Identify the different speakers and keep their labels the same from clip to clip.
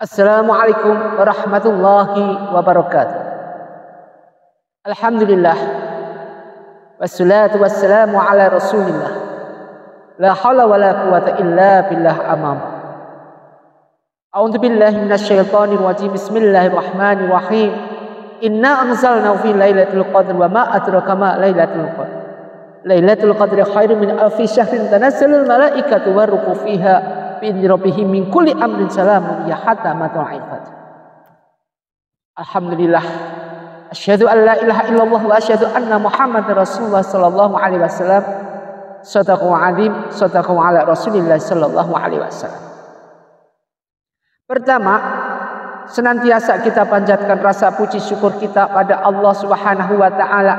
Speaker 1: Assalamualaikum warahmatullahi wabarakatuh. Alhamdulillah, wassalatu wassalamu ala rasulillah. La hawla wa la quwata illa billah amam. A'udzu billahi minasyaitonir rajim. Bismillahirrahmanirrahim. Inna anzalnahu fi lailatul qadr wa ma adraka ma lailatul qadr. Lailatul qadri khairun min alfi syahrin tanazzalul malaikatu waruhu fiha bi'izni rabbihim min kulli amrin salamun ya hatta matla'il fajr. Alhamdulillah, asyhadu an la ilaha illallah wa asyhadu anna Muhammadar Rasulullah sallallahu alaihi wasallam. Shadaqu azim, shadaqu ala Rasulillah sallallahu alaihi wasallam. Pertama, senantiasa kita panjatkan rasa puji syukur kita pada Allah Subhanahu wa taala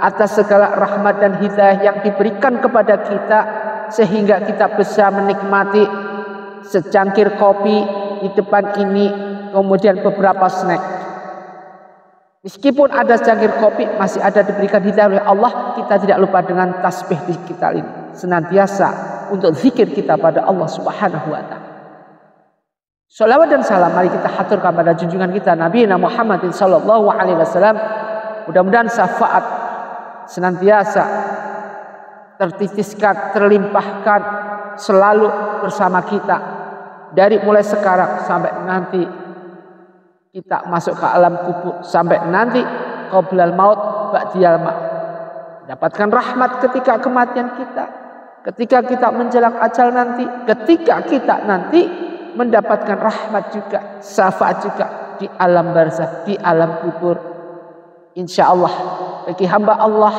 Speaker 1: atas segala rahmat dan hidayah yang diberikan kepada kita sehingga kita bisa menikmati secangkir kopi di depan ini, kemudian beberapa snack. Meskipun ada secangkir kopi, masih ada diberikan hidayah oleh Allah, kita tidak lupa dengan tasbih di kita ini, senantiasa untuk zikir kita pada Allah Subhanahu wa taala. Shalawat dan salam mari kita haturkan pada junjungan kita Nabi Muhammad sallallahu alaihi wasallam. Mudah-mudahan syafaat senantiasa tertitiskan, terlimpahkan selalu bersama kita dari mulai sekarang sampai nanti kita masuk ke alam kubur, sampai nanti qoblal maut ba'diyal maut. Dapatkan rahmat ketika kematian kita, ketika kita menjelang ajal nanti, ketika kita nanti mendapatkan rahmat juga, syafaat juga di alam barzakh, di alam kubur. Insyaallah bagi hamba Allah,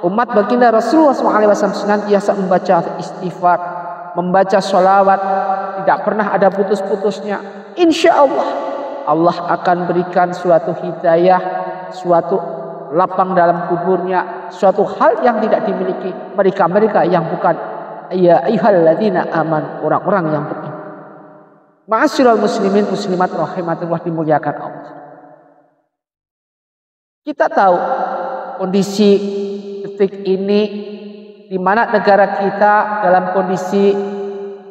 Speaker 1: umat baginda Rasulullah SAW senantiasa membaca istighfar, membaca sholawat, tidak pernah ada putus-putusnya. Insyaallah Allah akan berikan suatu hidayah, suatu lapang dalam kuburnya, suatu hal yang tidak dimiliki mereka-mereka yang bukan ya ayyuhalladzina aman, orang-orang yang beriman. Ma'asyiral muslimin muslimat rahimatullah, dimuliakan Allah. Kita tahu kondisi detik ini di mana negara kita dalam kondisi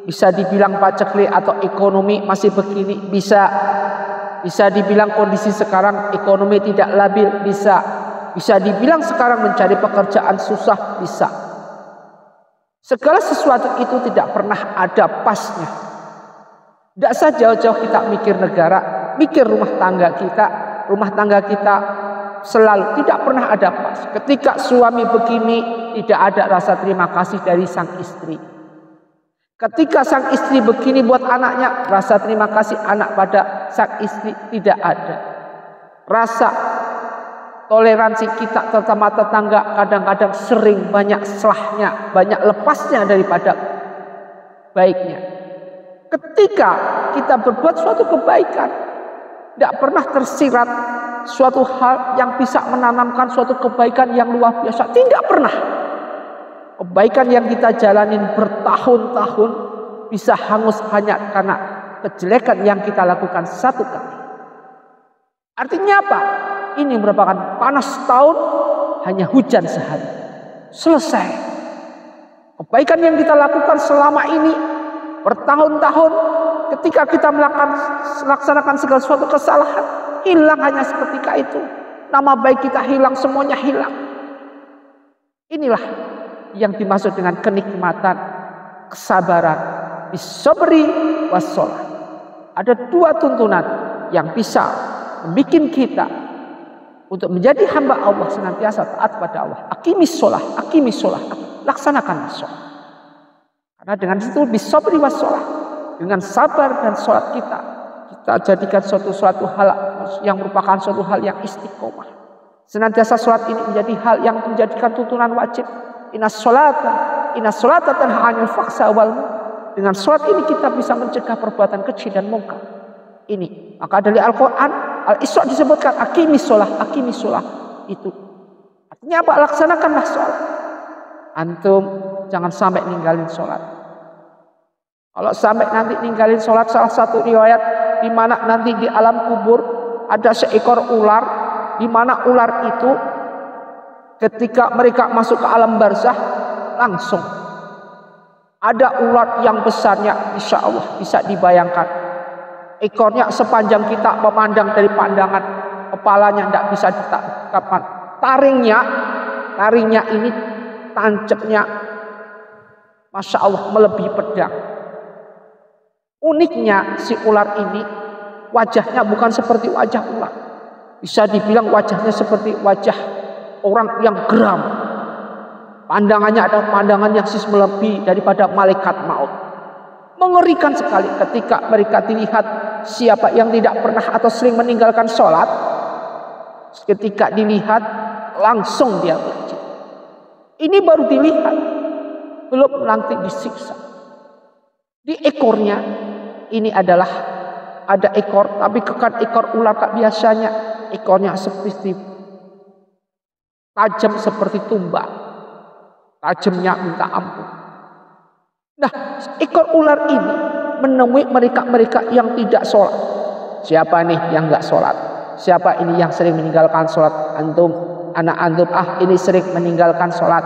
Speaker 1: bisa dibilang paceklik atau ekonomi masih begini, bisa dibilang kondisi sekarang ekonomi tidak labil, bisa dibilang sekarang mencari pekerjaan susah, bisa. Segala sesuatu itu tidak pernah ada pasnya. Tidak usah jauh-jauh kita mikir negara, mikir rumah tangga kita selalu tidak pernah ada pas. Ketika suami begini, tidak ada rasa terima kasih dari sang istri. Ketika sang istri begini buat anaknya, rasa terima kasih anak pada sang istri tidak ada. Rasa toleransi kita terutama tetangga kadang-kadang sering banyak selahnya, banyak lepasnya daripada baiknya. Ketika kita berbuat suatu kebaikan, tidak pernah tersirat suatu hal yang bisa menanamkan suatu kebaikan yang luar biasa. Tidak pernah. Kebaikan yang kita jalanin bertahun-tahun bisa hangus hanya karena kejelekan yang kita lakukan satu kali. Artinya apa? Ini merupakan panas tahun, hanya hujan sehari. Selesai. Kebaikan yang kita lakukan selama ini bertahun-tahun, ketika kita melaksanakan segala suatu kesalahan, hilang hanya seketika itu. Nama baik kita hilang, semuanya hilang. Inilah yang dimaksud dengan kenikmatan, kesabaran, bisabri wassalah. Ada dua tuntunan yang bisa membuat kita untuk menjadi hamba Allah senantiasa taat pada Allah. Aqimis sholah, laksanakanlah sholat. Karena dengan itu bisabri wassalah, dengan sabar dan sholat kita jadikan suatu hal yang merupakan suatu hal yang istiqomah. Senantiasa sholat ini menjadi hal yang menjadikan tuntunan wajib. Inna sholata tanha 'anil fahsya'i wal munkar. Dengan sholat ini kita bisa mencegah perbuatan keji dan mungkar. Ini maka dari Al-Quran Al-Isra disebutkan aqimis sholah itu. Artinya apa? Laksanakanlah sholat. Antum jangan sampai ninggalin sholat. Kalau sampai nanti ninggalin sholat, salah satu riwayat di mana nanti di alam kubur ada seekor ular, di mana ular itu ketika mereka masuk ke alam barzakh langsung ada ular yang besarnya, insya Allah bisa dibayangkan Ekornya sepanjang kita memandang dari pandangan, kepalanya tidak bisa ditangkapkan. Taringnya ini tancapnya, Masya Allah, melebihi pedang. Uniknya si ular ini, wajahnya bukan seperti wajah ular. Bisa dibilang wajahnya seperti wajah orang yang geram. Pandangannya adalah pandangan yang melebihi daripada malaikat maut. Mengerikan sekali ketika mereka dilihat siapa yang tidak pernah atau sering meninggalkan sholat. Ketika dilihat langsung dia berjin. Ini baru dilihat, belum nanti disiksa. Di ekornya ini adalah ada ekor, tapi bukan ekor ular biasanya. Ekornya seperti tajam seperti tumbak. Tajamnya minta ampun. Nah, ekor ular ini menemui mereka yang tidak sholat. Siapa nih yang nggak sholat? Siapa ini yang sering meninggalkan sholat? Antum, anak antum, ini sering meninggalkan sholat.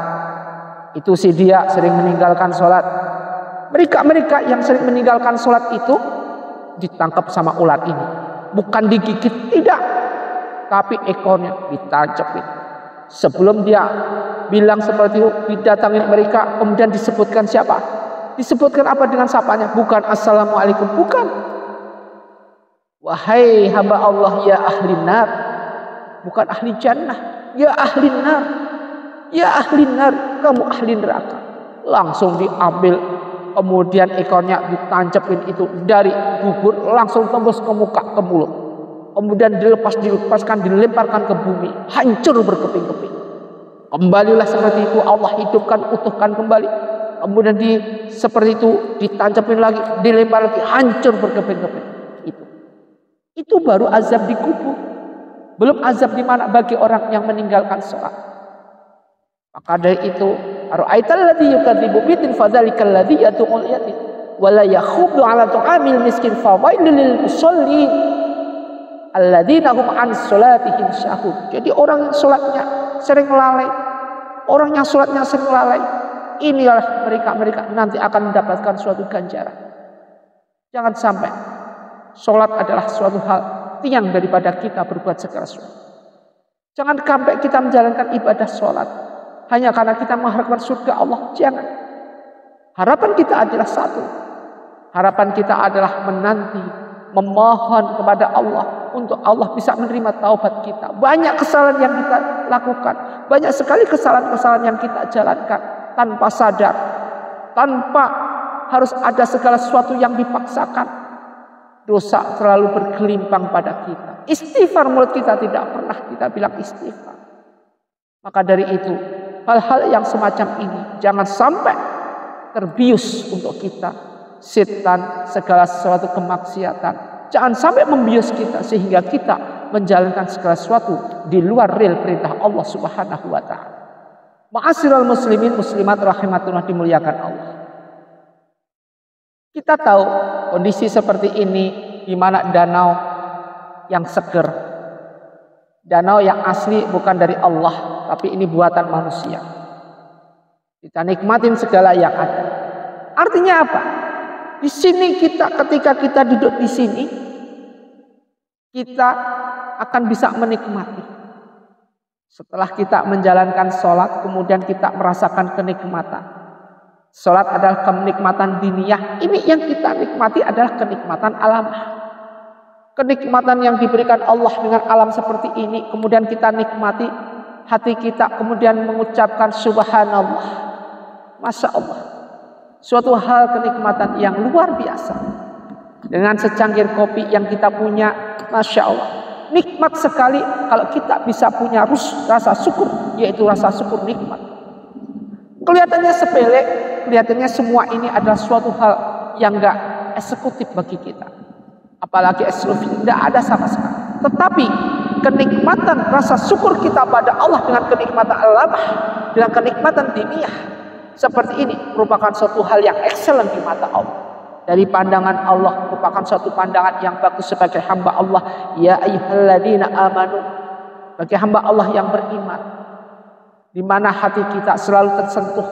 Speaker 1: Itu si dia sering meninggalkan sholat. Mereka yang sering meninggalkan sholat itu ditangkap sama ular ini. Bukan digigit, tidak. Tapi ekornya ditancapin. Sebelum dia bilang seperti itu, didatangin mereka, kemudian disebutkan siapa? Disebutkan apa dengan sapanya? Bukan assalamualaikum, bukan. Wahai hamba Allah, ya ahli nar. Bukan ahli jannah, ya ahli nar. Ya ahli nar, kamu ahli neraka. Langsung diambil, kemudian ekornya ditancapin itu dari bubur, langsung tembus ke muka, ke mulut. Kemudian dilepaskan, dilemparkan ke bumi, hancur berkeping-keping. Kembalilah seperti itu, Allah hidupkan, utuhkan kembali. Kemudian seperti itu ditancapin lagi, dilempar lagi, hancur berkeping-keping. Itu baru azab di kubur. Belum azab di mana bagi orang yang meninggalkan sholat. Maka dari itu, ara'aital ladzi yukadzibu bidin fadzalikal ladzi yad'ul yatim wa la yakhuddu 'ala tu'amil miskin fawailul lil musallin alladzina hum 'an sholatihim sahun. Jadi orang yang sholatnya sering lalai, orang yang sholatnya sering lalai, inilah mereka nanti akan mendapatkan suatu ganjaran. Jangan sampai sholat adalah suatu hal tiang daripada kita berbuat segala sesuatu. Jangan sampai kita menjalankan ibadah sholat hanya karena kita mengharapkan surga Allah. Jangan. Harapan kita adalah satu. Harapan kita adalah menanti, memohon kepada Allah untuk Allah bisa menerima taubat kita. Banyak kesalahan yang kita lakukan, banyak sekali kesalahan-kesalahan yang kita jalankan tanpa sadar, tanpa harus ada segala sesuatu yang dipaksakan. Dosa selalu bergelimpang pada kita. Istighfar, mulut kita tidak pernah kita bilang istighfar. Maka dari itu, hal-hal yang semacam ini jangan sampai terbius untuk kita. Setan, segala sesuatu kemaksiatan, jangan sampai membius kita sehingga kita menjalankan segala sesuatu di luar rel perintah Allah Subhanahu wa taala. Ma'asyiral muslimin muslimat rahimatullah, dimuliakan Allah. Kita tahu kondisi seperti ini di mana danau yang seger, danau yang asli bukan dari Allah, tapi ini buatan manusia. Kita nikmatin segala yang ada. Artinya apa? Di sini ketika kita duduk di sini, kita akan bisa menikmati. Setelah kita menjalankan sholat, kemudian kita merasakan kenikmatan. Sholat adalah kenikmatan diniyah. Ini yang kita nikmati adalah kenikmatan alam. Kenikmatan yang diberikan Allah dengan alam seperti ini, kemudian kita nikmati, hati kita kemudian mengucapkan subhanallah, masya Allah. Suatu hal kenikmatan yang luar biasa. Dengan secangkir kopi yang kita punya, masya Allah, nikmat sekali kalau kita bisa punya rasa syukur, yaitu rasa syukur nikmat. Kelihatannya sepele, kelihatannya semua ini adalah suatu hal yang enggak eksekutif bagi kita. Apalagi eksklusif, tidak ada sama sekali. Tetapi kenikmatan rasa syukur kita pada Allah dengan kenikmatan alam, dengan kenikmatan diniyah seperti ini merupakan suatu hal yang excellent di mata Allah. Dari pandangan Allah merupakan suatu pandangan yang bagus sebagai hamba Allah. Ya ayyuhalladzina amanu, bagi hamba Allah yang beriman, di mana hati kita selalu tersentuh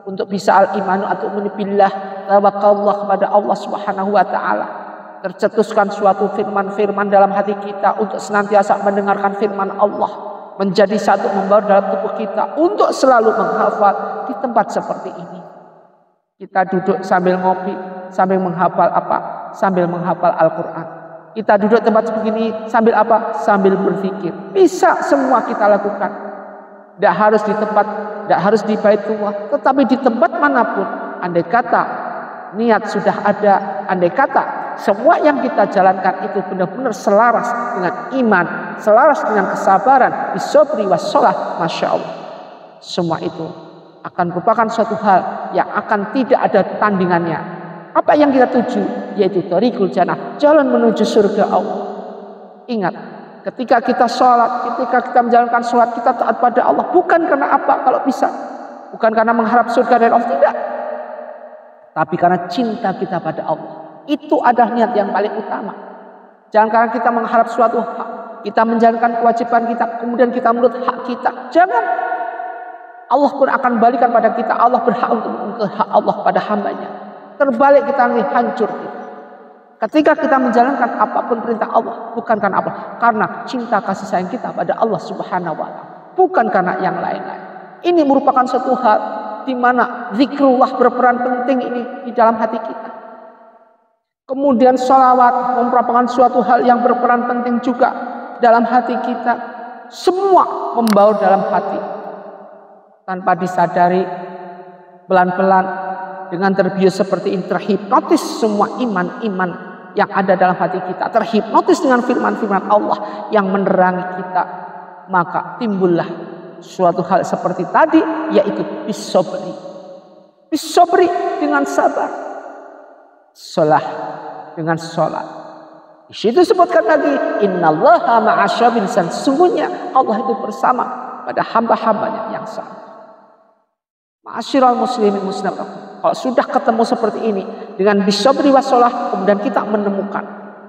Speaker 1: untuk bisa al-imanu atau billah, tawakallah kepada Allah Subhanahu wa taala. tercetuskan suatu firman-firman dalam hati kita untuk senantiasa mendengarkan firman Allah, menjadi satu membaur dalam tubuh kita untuk selalu menghafal di tempat seperti ini. Kita duduk sambil ngopi, sambil menghafal apa? Sambil menghafal Al-Quran. Kita duduk tempat begini sambil apa? Sambil berpikir. Bisa semua kita lakukan. Tidak harus di tempat, tidak harus di Baitullah, tetapi di tempat manapun. Andai kata niat sudah ada, andai kata semua yang kita jalankan itu benar-benar selaras dengan iman, selaras dengan kesabaran, bisobri wassalah, masya Allah. Semua itu akan merupakan suatu hal yang akan tidak ada tandingannya. Apa yang kita tuju, yaitu thariqul jannah, jalan menuju surga Allah. Ingat, ketika kita sholat, ketika kita menjalankan sholat, kita taat pada Allah. Bukan karena apa kalau bisa. Bukan karena mengharap surga dari Allah, tidak. Tapi karena cinta kita pada Allah. Itu adalah niat yang paling utama. Jangan karena kita mengharap suatu hak, kita menjalankan kewajiban kita, kemudian kita menurut hak kita. Jangan. Allah pun akan balikan pada kita. Allah berhak untuk menuntut hak Allah pada hambanya. Terbalik kita nanti hancur kita. Ketika kita menjalankan apapun perintah Allah, bukan karena apa? Karena cinta kasih sayang kita pada Allah Subhanahu wa Ta'ala, bukan karena yang lain-lain. Ini merupakan suatu hal di mana zikrullah berperan penting ini di dalam hati kita. Kemudian sholawat merupakan suatu hal yang berperan penting juga dalam hati kita. Semua membaur dalam hati tanpa disadari, pelan-pelan dengan terbius seperti ini, terhipnotis semua iman-iman yang ada dalam hati kita, terhipnotis dengan firman-firman Allah yang menerangi kita. Maka timbullah suatu hal seperti tadi, yaitu bisobri. Bisobri dengan sabar, sholah dengan sholat. Di situ sebutkan lagi, innallaha ma'asyabirin, sesungguhnya Allah itu bersama pada hamba-hambanya yang sabar. Ma'asyiral muslimin muslimat, kalau sudah ketemu seperti ini dengan bisobri wassalah, kemudian kita menemukan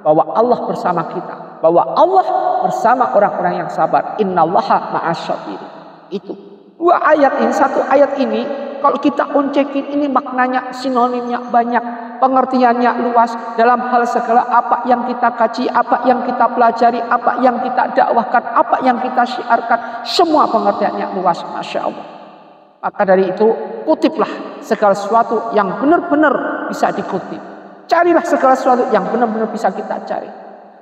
Speaker 1: bahwa Allah bersama kita, bahwa Allah bersama orang-orang yang sabar. Innallaha ma'asyabirin. Itu dua ayat ini, satu ayat ini kalau kita uncekin ini maknanya, sinonimnya banyak, pengertiannya luas dalam hal segala apa yang kita kaji, apa yang kita pelajari, apa yang kita dakwahkan, apa yang kita syiarkan, semua pengertiannya luas, masya Allah. Maka dari itu kutiplah segala sesuatu yang benar-benar bisa dikutip. Carilah segala sesuatu yang benar-benar bisa kita cari.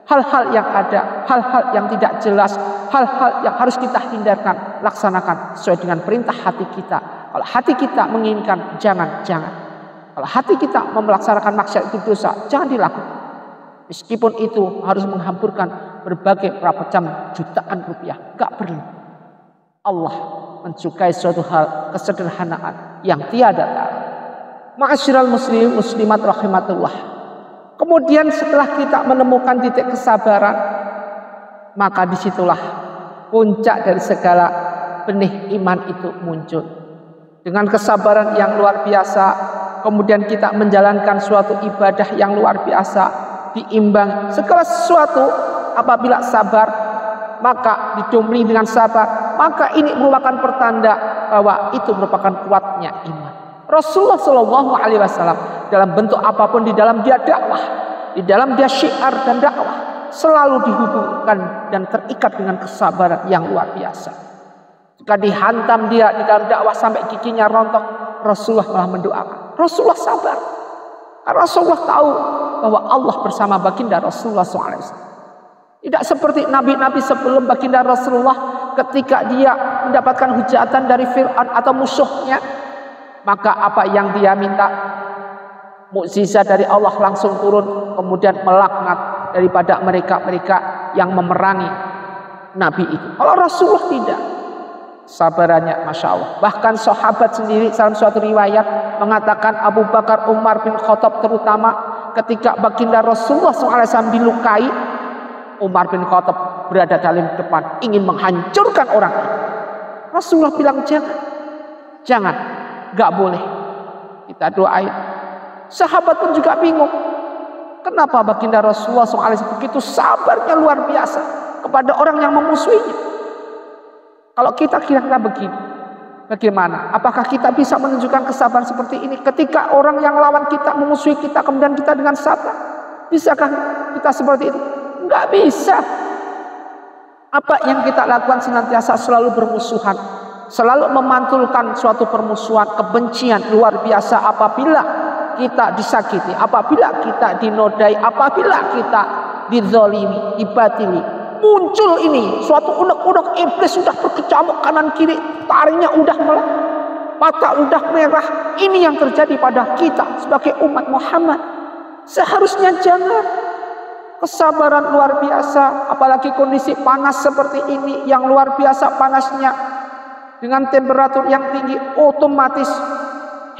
Speaker 1: Hal-hal yang ada, hal-hal yang tidak jelas, hal-hal yang harus kita hindarkan, laksanakan sesuai dengan perintah hati kita. Kalau hati kita menginginkan, jangan. Kalau hati kita melaksanakan maksiat itu dosa, jangan dilakukan. Meskipun itu harus menghampurkan berbagai macam jutaan rupiah, gak perlu. Allah mencukai suatu hal kesederhanaan yang tiada tara. Ma'asyiral muslim muslimat rahimatullah. Kemudian setelah kita menemukan titik kesabaran, maka disitulah puncak dari segala benih iman itu muncul. Dengan kesabaran yang luar biasa, kemudian kita menjalankan suatu ibadah yang luar biasa, diimbang segala sesuatu apabila sabar, maka didumri dengan sabar, maka ini merupakan pertanda bahwa itu merupakan kuatnya iman. Rasulullah Shallallahu Alaihi Wasallam dalam bentuk apapun, di dalam dia dakwah, di dalam dia syiar dan dakwah, selalu dihubungkan dan terikat dengan kesabaran yang luar biasa. Jika dihantam dia di dalam dakwah sampai giginya rontok, Rasulullah malah mendoakan. Rasulullah sabar, karena Rasulullah tahu bahwa Allah bersama baginda Rasulullah SAW. Tidak seperti nabi-nabi sebelum baginda Rasulullah, ketika dia mendapatkan hujatan dari Fir'aun atau musuhnya, maka apa yang dia minta, mukjizat dari Allah langsung turun, kemudian melaknat daripada mereka-mereka yang memerangi nabi itu. Kalau Rasulullah tidak, sabarannya masya Allah. Bahkan sahabat sendiri dalam suatu riwayat mengatakan, Abu Bakar, Umar bin Khattab terutama, ketika baginda Rasulullah SAW dilukai, Umar bin Khattab berada dalam depan ingin menghancurkan orang itu. Rasulullah bilang jangan, gak boleh. Kita doain. Sahabat pun juga bingung, kenapa baginda Rasulullah SAW begitu sabarnya luar biasa kepada orang yang memusuhinya. Kalau kita kira-kira begini, bagaimana? Apakah kita bisa menunjukkan kesabaran seperti ini ketika orang yang lawan kita memusuhi kita, kemudian kita dengan sabar? Bisakah kita seperti itu? Enggak bisa. Apa yang kita lakukan senantiasa selalu bermusuhan, selalu memantulkan suatu permusuhan, kebencian luar biasa apabila kita disakiti, apabila kita dinodai, apabila kita dizalimi, dibatili. Muncul ini suatu unek-unek iblis sudah berkecamuk kanan kiri, taringnya udah mata udah merah. Ini yang terjadi pada kita sebagai umat Muhammad. Seharusnya jangan. Kesabaran luar biasa, apalagi kondisi panas seperti ini yang luar biasa panasnya dengan temperatur yang tinggi, otomatis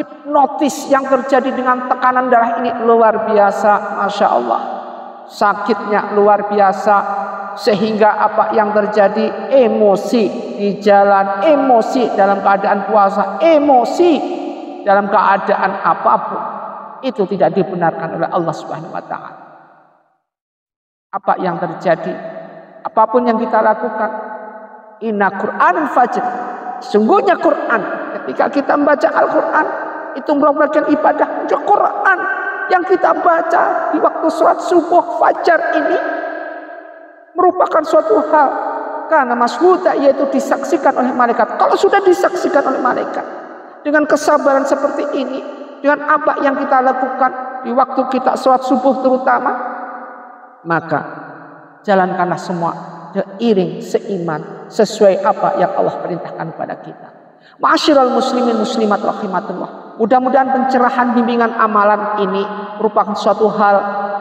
Speaker 1: hipnotis yang terjadi dengan tekanan darah ini luar biasa, masya Allah. Sakitnya luar biasa sehingga apa yang terjadi, emosi di jalan, emosi dalam keadaan puasa, emosi dalam keadaan apapun, itu tidak dibenarkan oleh Allah Subhanahu wa taala. Apa yang terjadi, apapun yang kita lakukan, inna Qur'an fajr, sungguhnya Quran, ketika kita membaca Al-Quran itu merupakan ibadah. Quran yang kita baca di waktu sholat subuh fajar ini merupakan suatu hal karena masyhuda, yaitu disaksikan oleh malaikat. Kalau sudah disaksikan oleh malaikat dengan kesabaran seperti ini, dengan apa yang kita lakukan di waktu kita sholat subuh terutama, maka jalankanlah semua seiring, seiman, sesuai apa yang Allah perintahkan kepada kita. Ma'asyiral muslimin muslimat rahimatullah. Mudah-mudahan pencerahan bimbingan amalan ini merupakan suatu hal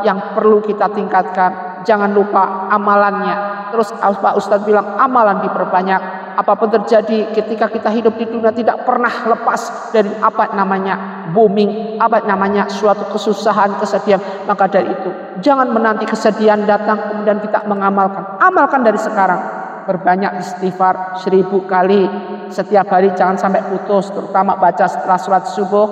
Speaker 1: yang perlu kita tingkatkan. Jangan lupa amalannya. Terus Pak Ustadz bilang amalan diperbanyak. Apapun terjadi ketika kita hidup di dunia tidak pernah lepas dari apa namanya booming, apa namanya suatu kesusahan, kesedihan. Maka dari itu jangan menanti kesedihan datang kemudian kita mengamalkan. Amalkan dari sekarang. Berbanyak istighfar 1000 kali setiap hari, jangan sampai putus, terutama baca setelah sholat subuh,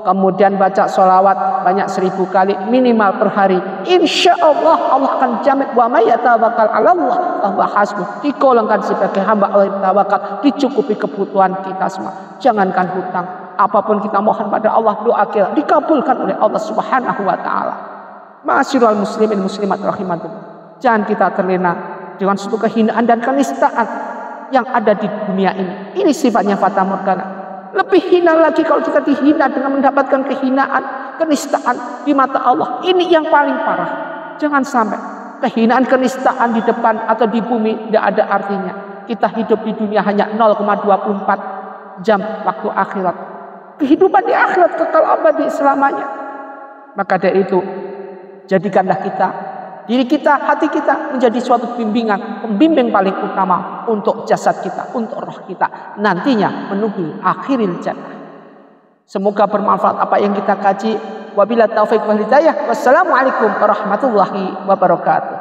Speaker 1: kemudian baca sholawat banyak 1000 kali minimal per hari. Insya Allah Allah akan jamin. Wa may yatawakkal 'ala Allah fahuwa hasbuh. Digolongkan sebagai hamba Allah yang tawakal, dicukupi kebutuhan kita semua. Jangankan hutang, apapun kita mohon pada Allah, doa kita dikabulkan oleh Allah Subhanahu wa taala. Ma'asyiral muslimin muslimat rahimatullah. Jangan kita terlena dengan suatu kehinaan dan kenistaan yang ada di dunia ini. Ini sifatnya fata morgana. Lebih hina lagi kalau kita dihina dengan mendapatkan kehinaan, kenistaan di mata Allah. Ini yang paling parah. Jangan sampai kehinaan, kenistaan di depan atau di bumi tidak ada artinya. Kita hidup di dunia hanya 0,24 jam waktu akhirat. Kehidupan di akhirat kekal abadi selamanya. Maka dari itu, jadikanlah kita, diri kita, hati kita menjadi suatu bimbingan, pembimbing paling utama untuk jasad kita, untuk roh kita nantinya menuju akhiril jannah. Semoga bermanfaat apa yang kita kaji. Wabillahi taufiq wal hidayah. Wassalamualaikum warahmatullahi wabarakatuh.